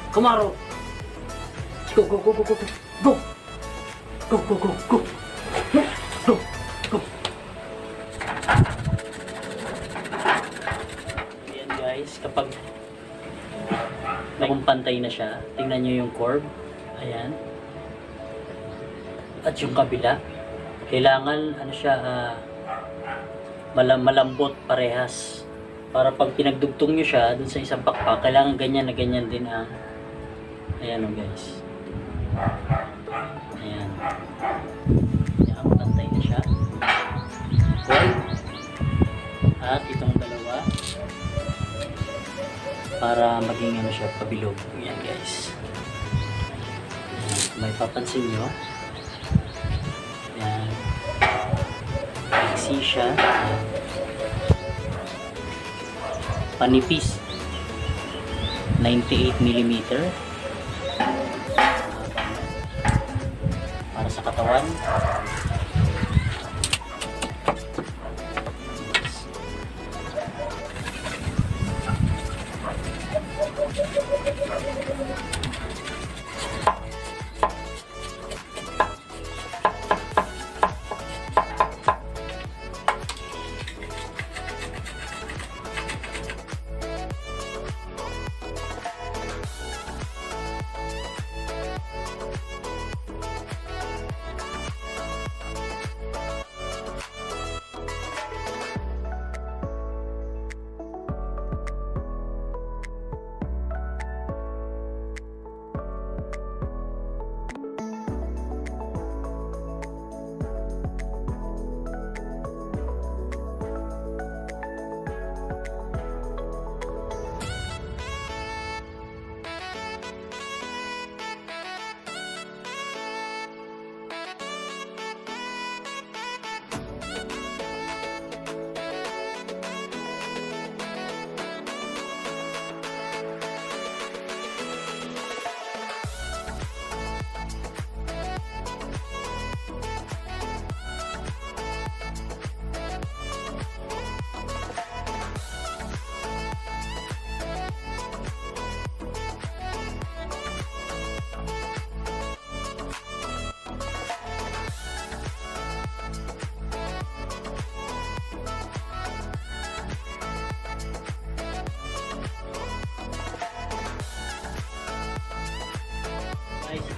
Kumaro! Go, go, go, go, go, go! Go, go, go, go! Go, go! Ayan guys, kapag kung pantay na siya, tingnan nyo yung curve. Ayan. At yung kabila, kailangan ano siya, malambot parehas. Para pag pinagdugtong nyo siya dun sa isang pakpak, kailangan ganyan na ganyan din ang ayan o guys. Ayan. Ayan, pantay na siya. Okay. At itong dalawa para maging ano siya, pabilog. Ayan guys. Ayan. Kung may papansin nyo, ayan, iksi siya. Ayan. Panipis 98mm para sa katawan.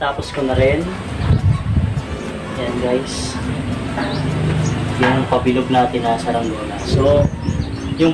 Tapos ko na rin. Yan guys. Yung pabilog natin na saranggola. So,